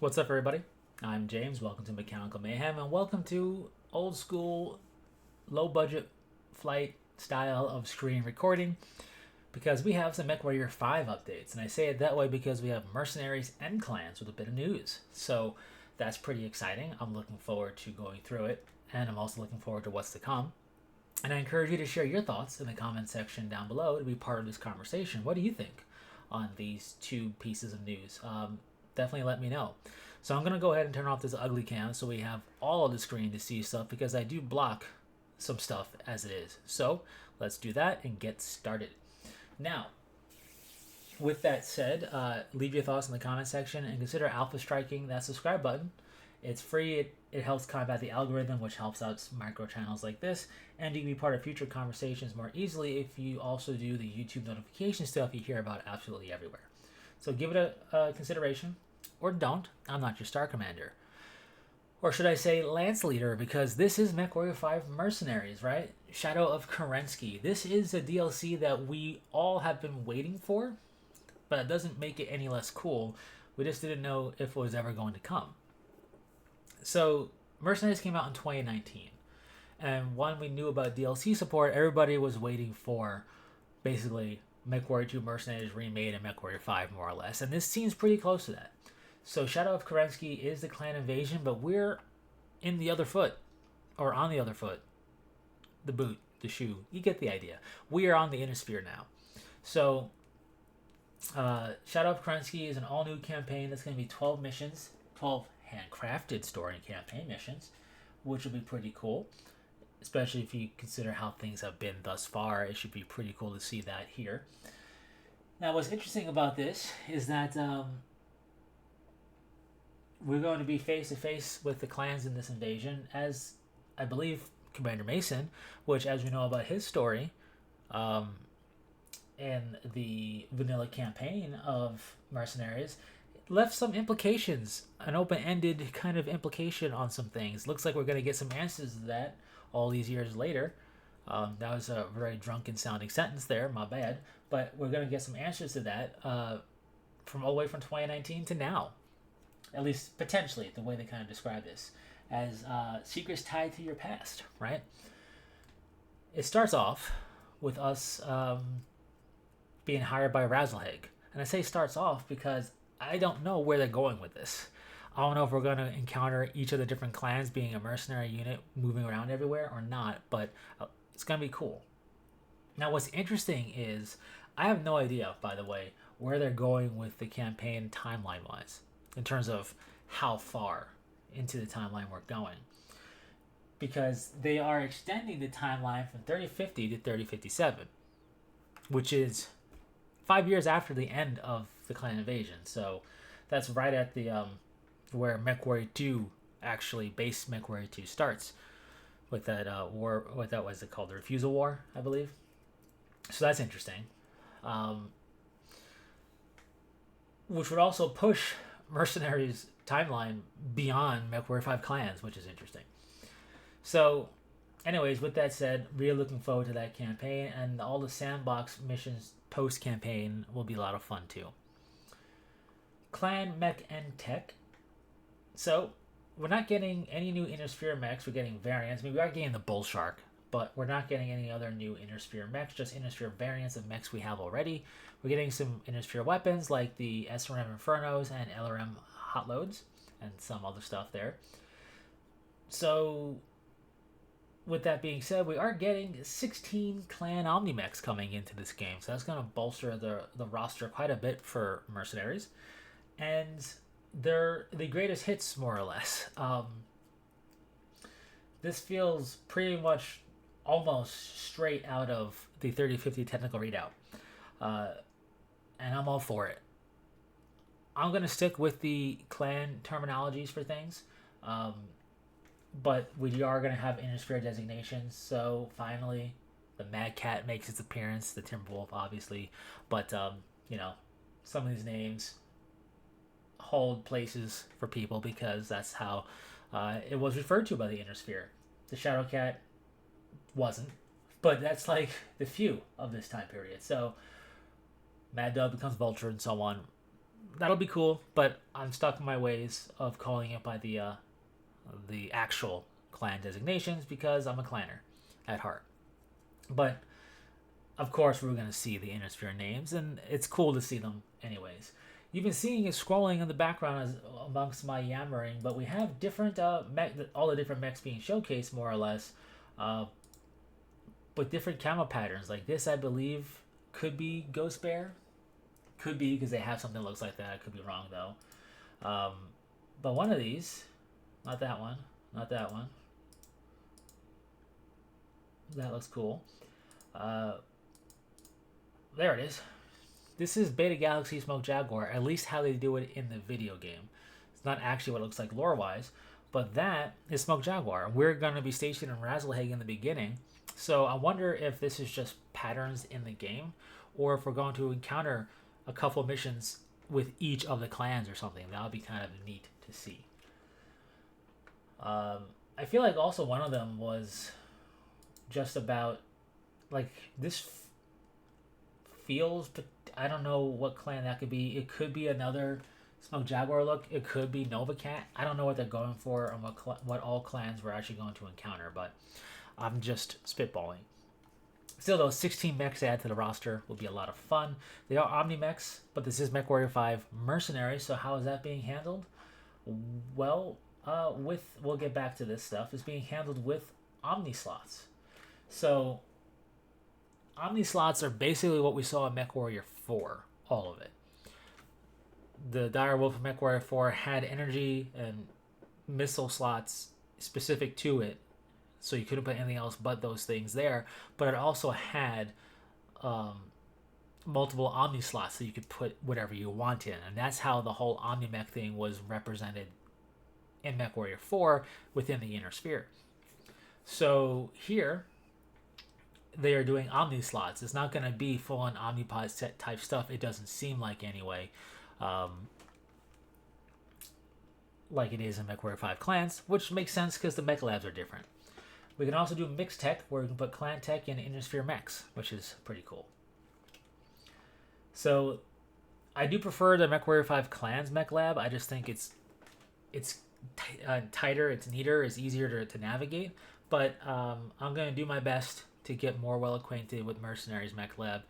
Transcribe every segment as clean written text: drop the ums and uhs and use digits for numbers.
What's up, everybody? I'm James. Welcome to Mechanical Mayhem, and welcome to old school, low budget flight style of screen recording because we have some MechWarrior 5 updates. And I say it that way because we have mercenaries and clans with a bit of news. So that's pretty exciting. I'm looking forward to going through it, and I'm also looking forward to what's to come. And I encourage you to share your thoughts in the comment section down below to be part of this conversation. What do you think on these two pieces of news? Definitely let me know. So I'm going to go ahead and turn off this ugly cam so we have all of the screen to see stuff because I do block some stuff as it is. So let's do that and get started. Now, with that said, leave your thoughts in the comment section and consider alpha striking that subscribe button. It's free. It helps combat the algorithm, which helps out micro channels like this, and you can be part of future conversations more easily if you also do the YouTube notification stuff you hear about absolutely everywhere. So give it a consideration, or don't. I'm not your star commander. Or should I say Lance Leader, because this is MechWarrior 5 Mercenaries, right? Shadow of Kerensky. This is a DLC that we all have been waiting for, but it doesn't make it any less cool. We just didn't know if it was ever going to come. So, Mercenaries came out in 2019, and when we knew about DLC support, everybody was waiting for, basically, MechWarrior 2 Mercenaries remade and MechWarrior 5, more or less, and this seems pretty close to that. So, Shadow of Kerensky is the clan invasion, but we're in the other foot, or on the other foot, the boot, the shoe, you get the idea. We are on the Inner Sphere now. So, Shadow of Kerensky is an all-new campaign that's going to be 12 missions, 12 handcrafted story and campaign missions, which will be pretty cool, especially if you consider how things have been thus far. It should be pretty cool to see that here. Now, what's interesting about this is that we're going to be face to face with the clans in this invasion, as I believe Commander Mason, which, as we know about his story, in the vanilla campaign of Mercenaries, left some implications, an open-ended kind of implication on some things. Looks like we're going to get some answers to that all these years later. That was a very drunken sounding sentence there, my bad. But we're going to get some answers to that from all the way from 2019 to now. At least potentially, the way they kind of describe this. As secrets tied to your past, right? It starts off with us being hired by Razzlehag. And I say starts off because I don't know where they're going with this. I don't know if we're going to encounter each of the different clans being a mercenary unit moving around everywhere or not, but it's going to be cool. Now, what's interesting is I have no idea, by the way, where they're going with the campaign timeline-wise in terms of how far into the timeline we're going. Because they are extending the timeline from 3050 to 3057, which is 5 years after the end of the clan invasion. So that's right at the where MechWarrior 2 actually base MechWarrior 2 starts with that war. What that was it called? The Refusal War, I believe. So that's interesting. Which would also push Mercenaries timeline beyond MechWarrior 5 clans, which is interesting. So anyways, with that said, really looking forward to that campaign, and all the sandbox missions post-campaign will be a lot of fun too. Clan, Mech, and Tech. So, we're not getting any new Inner Sphere mechs, we're getting variants. I mean, we are getting the Bull Shark, but we're not getting any other new Inner Sphere mechs, just Inner Sphere variants of mechs we have already. We're getting some Inner Sphere weapons like the SRM Infernos and LRM Hot Loads, and some other stuff there. So, with that being said, we are getting 16 clan Omni-Mechs coming into this game, so that's going to bolster the roster quite a bit for Mercenaries. And they're the greatest hits, more or less. This feels pretty much almost straight out of the 3050 technical readout. And I'm all for it. I'm going to stick with the clan terminologies for things. But we are going to have Inner Sphere designations, so finally the Mad Cat makes its appearance, the Timberwolf, obviously. But, you know, some of these names hold places for people because that's how it was referred to by the Inner Sphere. The Shadow Cat wasn't, but that's like the few of this time period. So Mad Dog becomes Vulture and so on. that'll be cool, but I'm stuck in my ways of calling it by the actual clan designations because I'm a clanner at heart. But of course, we're going to see the Innisphere names, and it's cool to see them anyways. You've been seeing it scrolling in the background as amongst my yammering, but we have different all the different mechs being showcased more or less, uh, but different camo patterns. Like this, I believe, could be Ghost Bear. Could be because they have something that looks like that. I could be wrong though. Um, but one of these, not that one, not that one. That looks cool. Uh, there it is. This is Beta Galaxy Smoke Jaguar, at least how they do it in the video game. It's not actually what it looks like lore-wise, but that is Smoke Jaguar. We're going to be stationed in Razzlehague in the beginning, so I wonder if this is just patterns in the game, or if we're going to encounter a couple missions with each of the clans or something. That would be kind of neat to see. I feel like also one of them was just about, like, this feels, but I don't know what clan that could be. It could be another Smoke Jaguar look. It could be Nova Cat. I don't know what they're going for and what all clans we're actually going to encounter, but I'm just spitballing. Still, though, 16 mechs added to the roster will be a lot of fun. They are Omni mechs, but this is MechWarrior 5 Mercenaries, so how is that being handled? Well, we'll get back to this stuff. It's being handled with Omni slots. So Omni slots are basically what we saw in MechWarrior 4, all of it. The Dire Wolf of MechWarrior 4 had energy and missile slots specific to it, so you couldn't put anything else but those things there. But it also had multiple Omni slots that you could put whatever you want in, and that's how the whole Omni Mech thing was represented in MechWarrior 4 within the Inner Sphere. So here, they are doing Omni slots. It's not going to be full-on Omnipod set type stuff. It doesn't seem like anyway. Like it is in MechWarrior 5 clans, which makes sense because the mech labs are different. We can also do mixed tech, where we can put clan tech in Inner Sphere mechs, which is pretty cool. So I do prefer the MechWarrior 5 clans mech lab. I just think it's tighter, it's neater, it's easier to navigate. But I'm going to do my best to get more well acquainted with Mercenaries Mech Lab.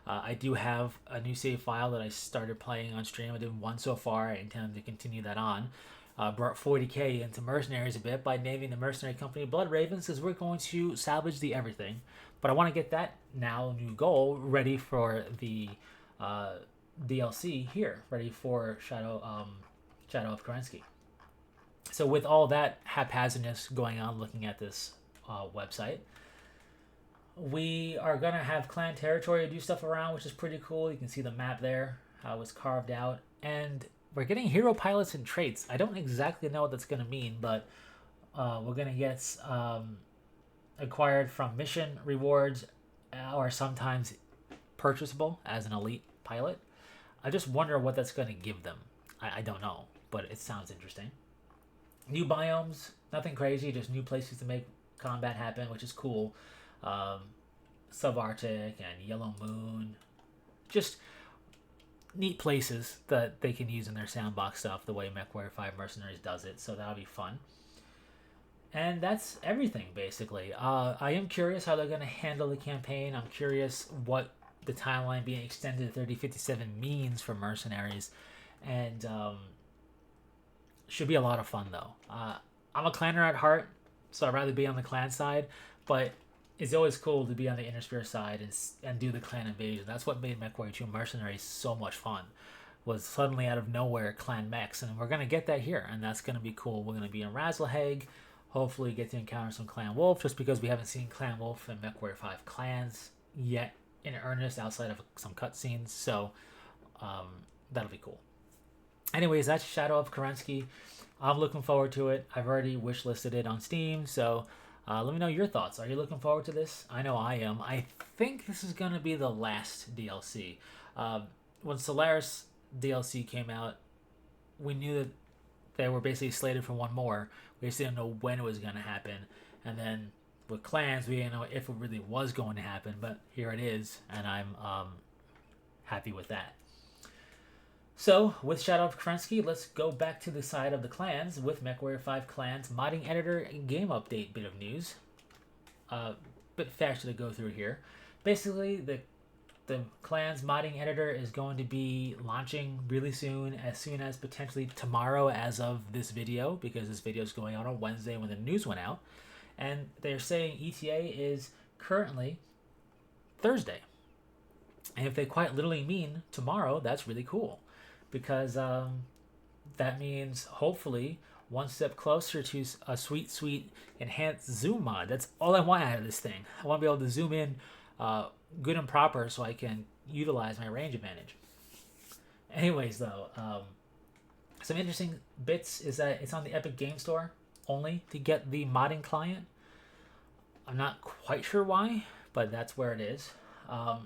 I do have a new save file that I started playing on stream. I did one so far. I intend to continue that on. Brought 40k into Mercenaries a bit by naming the mercenary company Blood Ravens, because we're going to salvage the everything. But I want to get that now new goal ready for the DLC here, ready for Shadow of Kerensky. So with all that haphazardness going on, looking at this website, we are going to have clan territory to do stuff around, which is pretty cool. You can see the map there, how it's carved out. And we're getting hero pilots and traits. I don't exactly know what that's going to mean, but we're going to get acquired from mission rewards or sometimes purchasable as an elite pilot. I just wonder what that's going to give them. I don't know, but it sounds interesting. New biomes, nothing crazy, just new places to make combat happen, which is cool. Subarctic and Yellow Moon, just neat places that they can use in their sandbox stuff the way MechWarrior 5 Mercenaries does it, so that'll be fun. And that's everything, basically. I am curious how they're going to handle the campaign. I'm curious what the timeline being extended to 3057 means for Mercenaries, and should be a lot of fun, though. I'm a clanner at heart, so I'd rather be on the clan side, but it's always cool to be on the Inner Sphere side and do the clan invasion. That's what made MechWarrior 2 Mercenaries so much fun, was suddenly out of nowhere clan mechs, and we're going to get that here, and that's going to be cool. We're going to be in Razzlehague, hopefully get to encounter some Clan Wolf, just because we haven't seen Clan Wolf in MechWarrior 5 clans yet in earnest outside of some cutscenes, so that'll be cool. Anyways, that's Shadow of Kerensky. I'm looking forward to it. I've already wishlisted it on Steam, so let me know your thoughts. Are you looking forward to this? I know I am. I think this is going to be the last DLC. When Solaris DLC came out, we knew that they were basically slated for one more. We just didn't know when it was going to happen. And then with Clans, we didn't know if it really was going to happen, but here it is, and I'm happy with that. So, with Shadow of Kerensky, let's go back to the side of the clans with MechWarrior 5 Clans modding editor and game update bit of news. Bit faster to go through here. Basically, the clans modding editor is going to be launching really soon as potentially tomorrow as of this video, because this video is going out on Wednesday when the news went out. And they're saying ETA is currently Thursday. And if they quite literally mean tomorrow, that's really cool, because that means hopefully one step closer to a sweet enhanced zoom mod. That's all I want out of this thing. I want to be able to zoom in good and proper so I can utilize my range advantage. Anyways, though, some interesting bits is that it's on the Epic Game Store only to get the modding client. I'm not quite sure why, but that's where it is.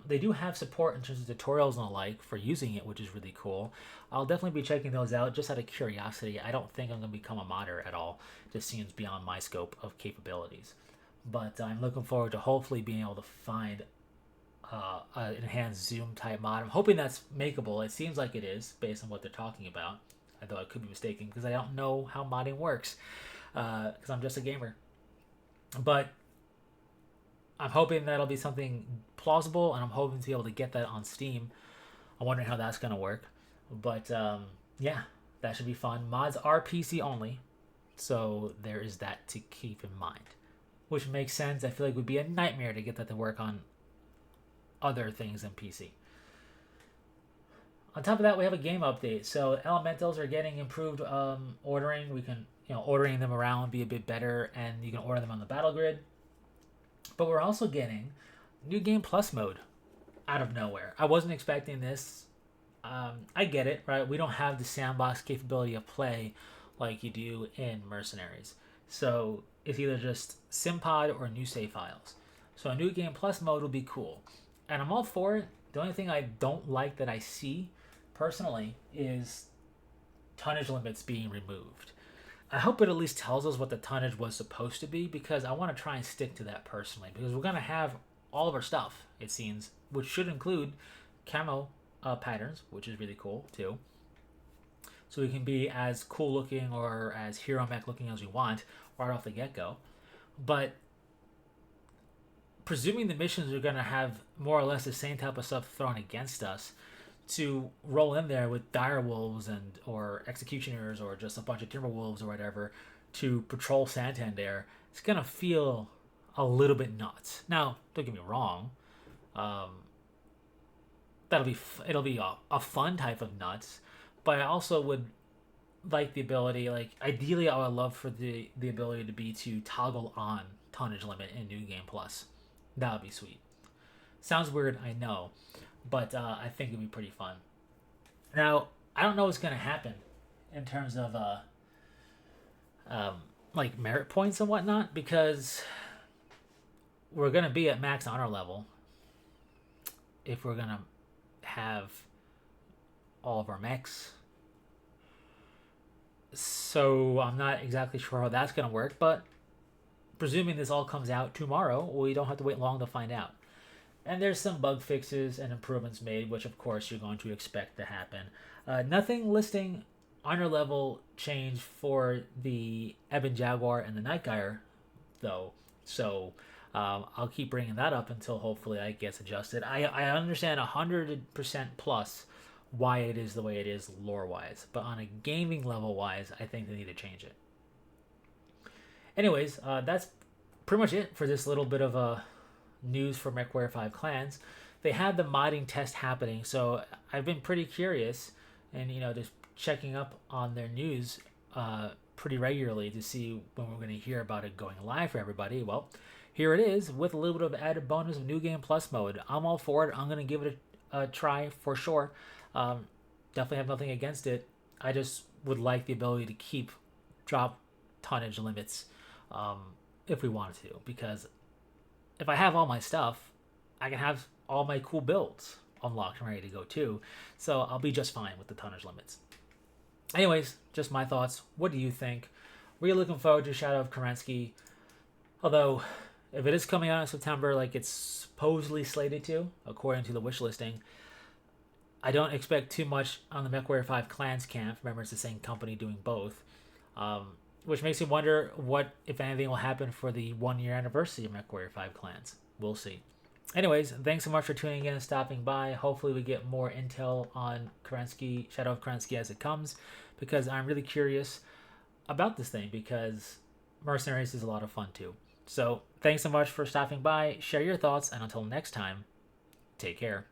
They do have support in terms of tutorials and the like for using it, which is really cool. I'll definitely be checking those out just out of curiosity. I don't think I'm going to become a modder at all. It just seems beyond my scope of capabilities. But I'm looking forward to hopefully being able to find an enhanced zoom type mod. I'm hoping that's makeable. It seems like it is based on what they're talking about, although I could be mistaken because I don't know how modding works because I'm just a gamer. But I'm hoping that'll be something plausible, and I'm hoping to be able to get that on Steam. I'm wondering how that's going to work. But yeah, that should be fun. Mods are PC only, so there is that to keep in mind. Which makes sense. I feel like it would be a nightmare to get that to work on other things than PC. On top of that, we have a game update. So elementals are getting improved ordering. We can, ordering them around be a bit better, and you can order them on the battle grid. But we're also getting New Game Plus mode out of nowhere. I wasn't expecting this. I get it, right? We don't have the sandbox capability of play like you do in Mercenaries. So it's either just SimPod or new save files. So a New Game Plus mode will be cool. And I'm all for it. The only thing I don't like that I see, personally, is tonnage limits being removed. I hope it at least tells us what the tonnage was supposed to be, because I want to try and stick to that personally, because we're going to have all of our stuff, it seems, which should include camo patterns, which is really cool too. So we can be as cool looking or as hero mech looking as we want right off the get-go. But presuming the missions are going to have more or less the same type of stuff thrown against us, to roll in there with dire wolves or executioners or just a bunch of timber wolves or whatever to patrol Santander, it's gonna feel a little bit nuts. Now, don't get me wrong, it'll be a fun type of nuts, but I also would like the ability, like ideally I would love for the ability to toggle on tonnage limit in New Game Plus. That would be sweet. Sounds weird, I know, but I think it'd be pretty fun. Now, I don't know what's going to happen in terms of like merit points and whatnot, because we're going to be at max honor level if we're going to have all of our mechs. So I'm not exactly sure how that's going to work, but presuming this all comes out tomorrow, we don't have to wait long to find out. And there's some bug fixes and improvements made, which of course you're going to expect to happen. Nothing listing honor level change for the Ebon Jaguar and the Night Gyre, though. So I'll keep bringing that up until hopefully that gets adjusted. I understand 100% plus why it is the way it is lore-wise, but on a gaming level-wise, I think they need to change it. Anyways, that's pretty much it for this little bit of a news for MechWarrior 5 Clans. They had the modding test happening, so I've been pretty curious and just checking up on their news pretty regularly to see when we're going to hear about it going live for everybody. Well, here it is with a little bit of added bonus of New Game Plus mode. I'm all for it. I'm going to give it a try for sure. Definitely have nothing against it. I just would like the ability to drop tonnage limits if we wanted to, because if I have all my stuff, I can have all my cool builds unlocked and ready to go too. So I'll be just fine with the tonnage limits. Anyways, just my thoughts. What do you think? We're looking forward to Shadow of Kerensky. Although, if it is coming out in September like it's supposedly slated to, according to the wish listing, I don't expect too much on the MechWarrior 5 Clans camp. Remember, it's the same company doing both. Um, which makes me wonder what, if anything, will happen for the 1 year anniversary of MechWarrior 5 Clans. We'll see. Anyways, thanks so much for tuning in and stopping by. Hopefully we get more intel on Kerensky, Shadow of Kerensky as it comes, because I'm really curious about this thing, because Mercenaries is a lot of fun too. So thanks so much for stopping by. Share your thoughts, and until next time, take care.